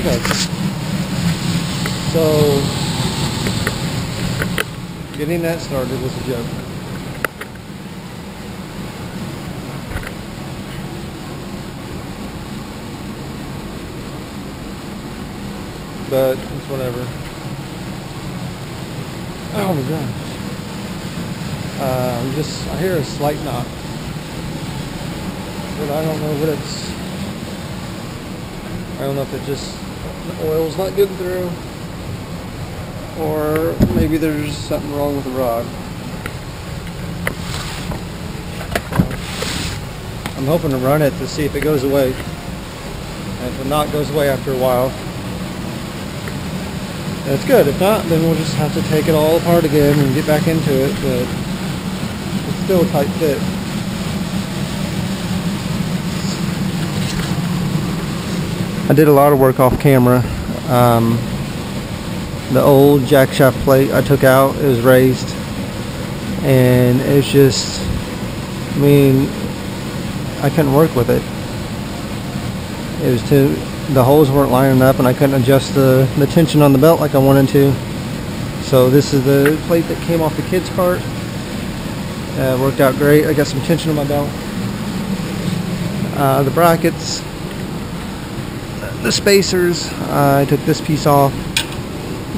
Okay. So, getting that started was a joke. But it's whatever. Oh my god. I hear a slight knock. But I don't know what it's. I don't know if it just, the oil's not getting through, or maybe there's something wrong with the rod. I'm hoping to run it to see if it goes away. And if the knock goes away after a while, that's good. If not, then we'll just have to take it all apart again and get back into it, but it's still a tight fit. I did a lot of work off camera. The old jack shaft plate I took out, it was raised, and it's just, I mean, I couldn't work with it. It was too, the holes weren't lining up, and I couldn't adjust the tension on the belt like I wanted to. So this is the plate that came off the kids' cart. Worked out great. I got some tension on my belt. The brackets, the spacers, I took this piece off.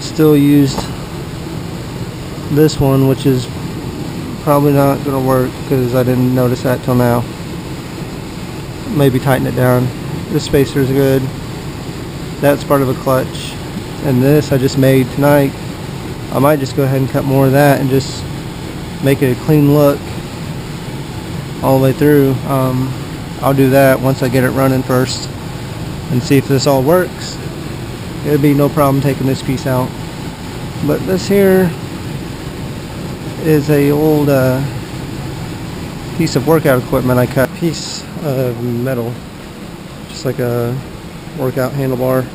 Still used this one, which is probably not going to work because I didn't notice that till now. Maybe tighten it down. This spacer is good. That's part of a clutch. And this I just made tonight. I might just go ahead and cut more of that and just make it a clean look all the way through. I'll do that once I get it running first and see if this all works. It'd be no problem taking this piece out. But this here is a old piece of workout equipment. I cut a piece of metal, just like a workout handlebar.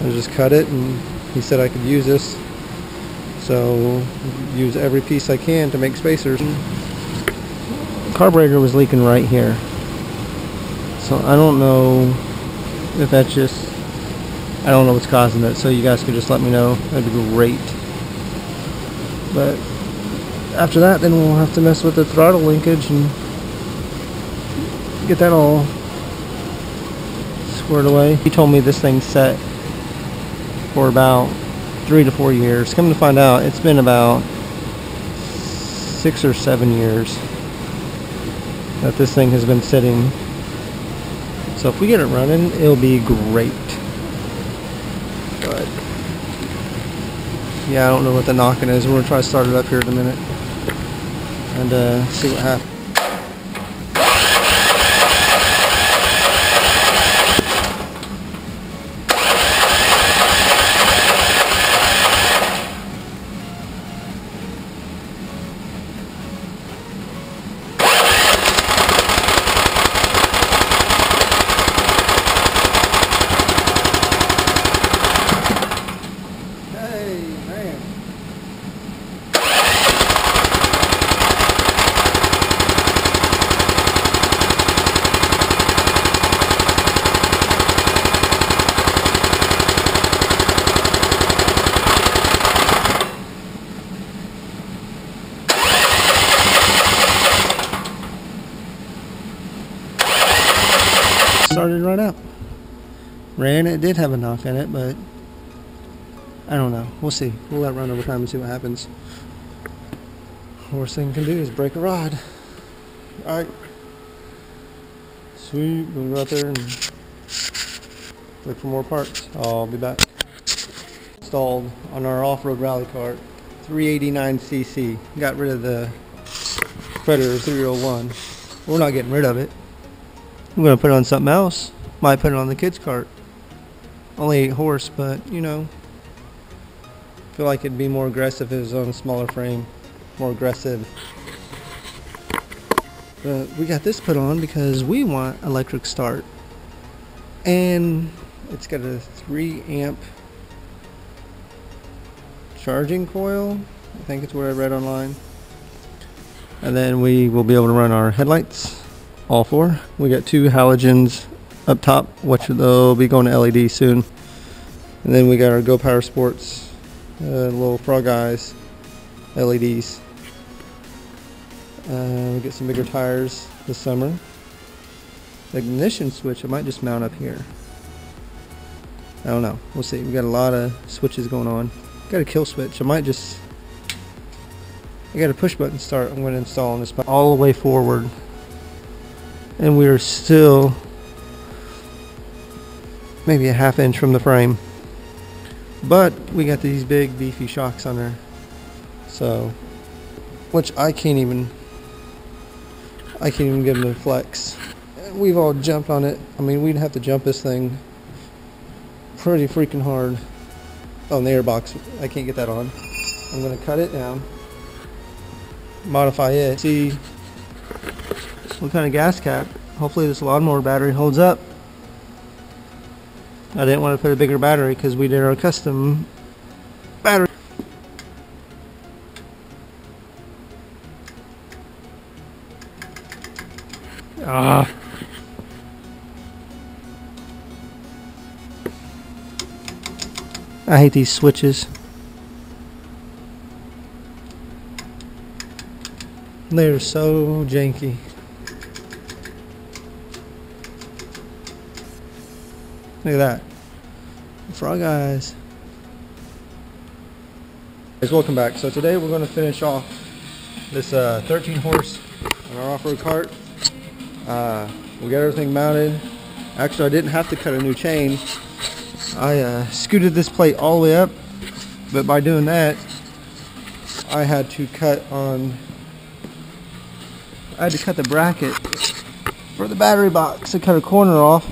I just cut it, and he said I could use this. So use every piece I can to make spacers. The carburetor was leaking right here. So I don't know if that's just, I don't know what's causing it, so you guys could just let me know. That'd be great. But after that, then we'll have to mess with the throttle linkage and get that all squared away. He told me this thing's set for about 3 to 4 years. Come to find out, it's been about 6 or 7 years that this thing has been sitting. So if we get it running, it'll be great. But yeah, I don't know what the knocking is. We're gonna try to start it up here in a minute and see what happens. Started right up. Ran, it did have a knock in it, but I don't know. We'll see. We'll let it run over time and see what happens. Worst thing you can do is break a rod. Alright. Sweet. We'll go out there and look for more parts. I'll be back. Installed on our off-road rally cart. 389cc. Got rid of the Predator 301. We're not getting rid of it. I'm going to put it on something else. Might put it on the kids' cart. Only 8 horse, but, you know, I feel like it'd be more aggressive if it was on a smaller frame. More aggressive. But we got this put on because we want electric start. And it's got a 3 amp charging coil. I think it's what I read online. And then we will be able to run our headlights. All 4. We got 2 halogens up top, which they'll be going to LED soon. And then we got our Go Power Sports little frog eyes LEDs. We'll get some bigger tires this summer. The ignition switch, I might just mount up here. I don't know. We'll see. We got a lot of switches going on. Got a kill switch. I got a push button start. I'm going to install on this all the way forward. And we are still maybe a half inch from the frame. But we got these big beefy shocks on there. So, which I can't even give them a flex. We've all jumped on it. I mean, we'd have to jump this thing pretty freaking hard on the airbox. I can't get that on. I'm going to cut it down, modify it, see what kind of gas cap. Hopefully this lawnmower battery holds up. I didn't want to put a bigger battery because we did our custom battery. I hate these switches. They're so janky. Look at that. Frog eyes. Guys, welcome back. So today we're going to finish off this 13 horse on our off-road cart. We got everything mounted. Actually, I didn't have to cut a new chain. I scooted this plate all the way up, but by doing that, I had to cut the bracket for the battery box. I cut a corner off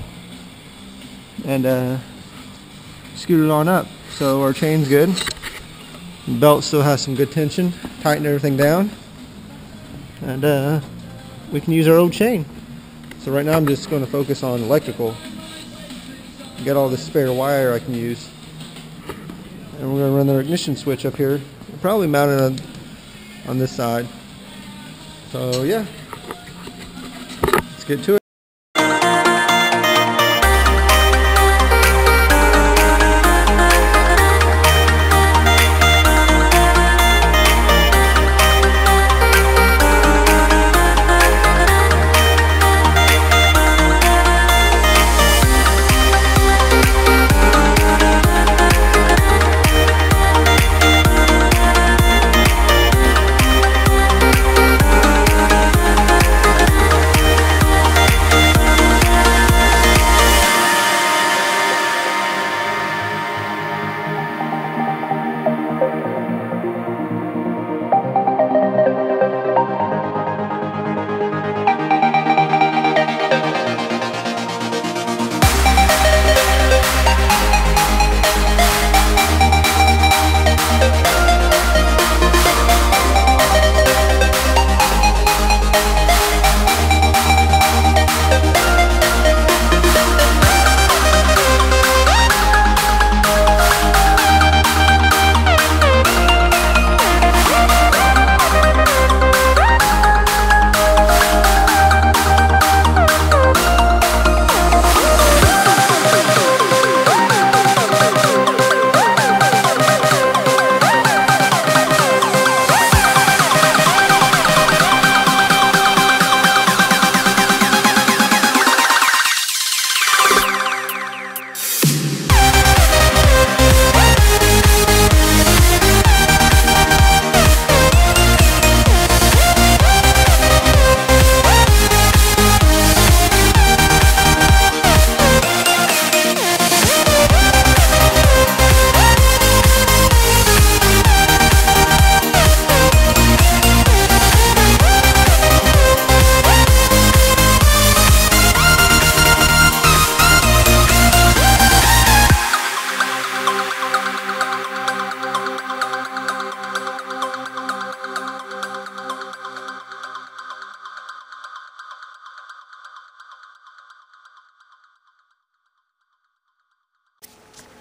and scoot it on up. So our chain's good. The belt still has some good tension. Tighten everything down, and we can use our old chain. So right now I'm just going to focus on electrical. Get all the spare wire I can use, and we're going to run the ignition switch up here. We'll probably mount it on this side. So yeah, let's get to it.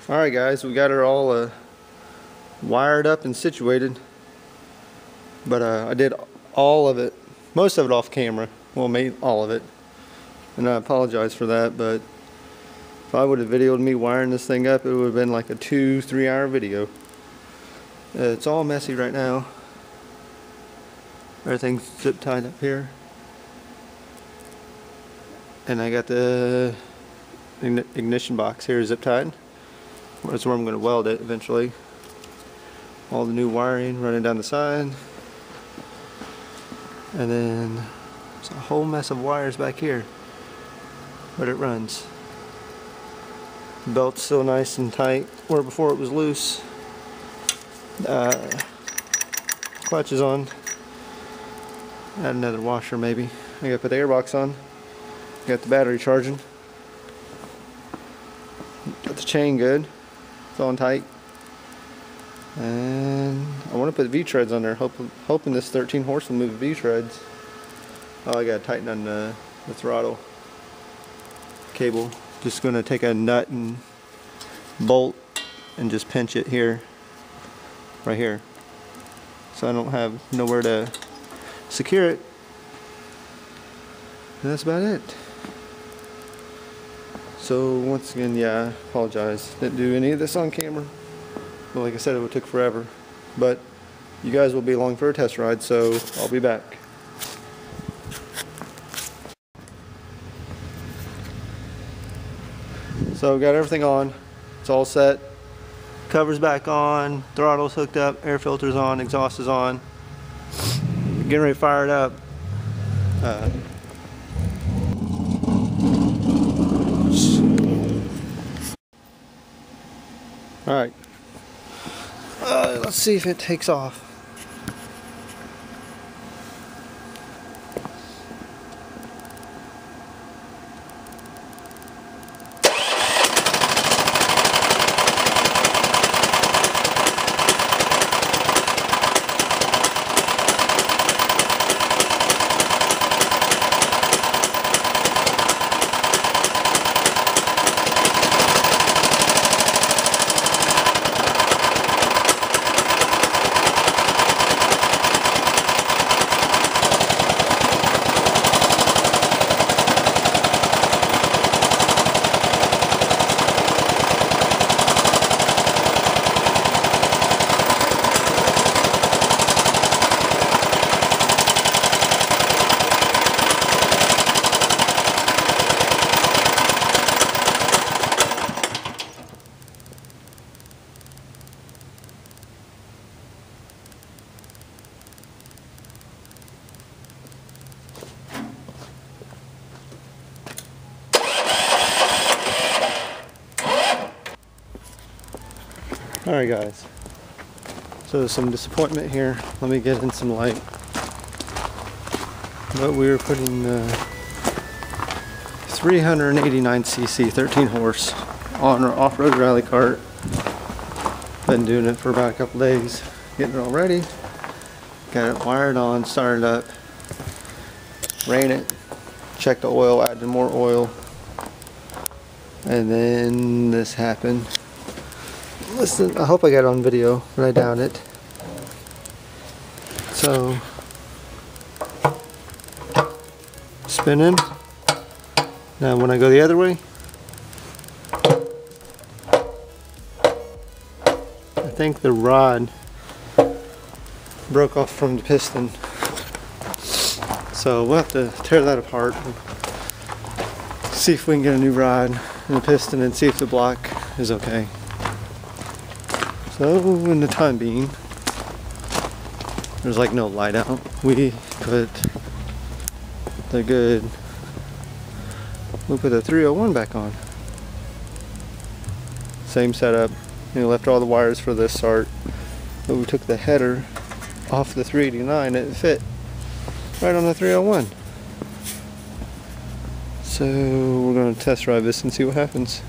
Alright guys, we got her all wired up and situated, but I did all of it, most of it off camera. Well, made all of it, and I apologize for that, but If I would have videoed me wiring this thing up, it would have been like a 2-3 hour video. It's all messy right now. Everything's zip tied up here. And I got the ignition box here zip tied. That's where I'm going to weld it eventually. All the new wiring running down the side. And then there's a whole mess of wires back here. But it runs. The belt's still nice and tight, where before it was loose. Clutch is on. Add another washer maybe. I gotta put the airbox on. Got the battery charging. Got the chain good. It's on tight. And I want to put V-treads on there, hoping this 13 horse will move V-treads. Oh, I gotta tighten on the throttle cable. Just gonna take a nut and bolt and just pinch it here, right here, so I don't have nowhere to secure it. And that's about it. So once again, yeah, I apologize. Didn't do any of this on camera. But like I said, it would take forever. But you guys will be along for a test ride, so I'll be back. So got everything on. It's all set. Cover's back on. Throttle's hooked up. Air filter's on. Exhaust is on. Getting ready to fire it up. Alright. Let's see if it takes off. Alright guys, so there's some disappointment here. Let me get in some light. But we were putting 389cc 13 horse on our off-road rally cart. Been doing it for about a couple days, getting it all ready. Got it wired on, started up, ran it, checked the oil, added more oil, and then this happened. Listen, I hope I got it on video, but I doubt it. So, spinning. Now when I go the other way, I think the rod broke off from the piston. So we'll have to tear that apart and see if we can get a new rod and a piston and see if the block is okay. So in the time being, there's like no light out. We put the 301 back on. Same setup. Left all the wires for this start, but we took the header off the 389 and it fit right on the 301. So we're going to test drive this and see what happens.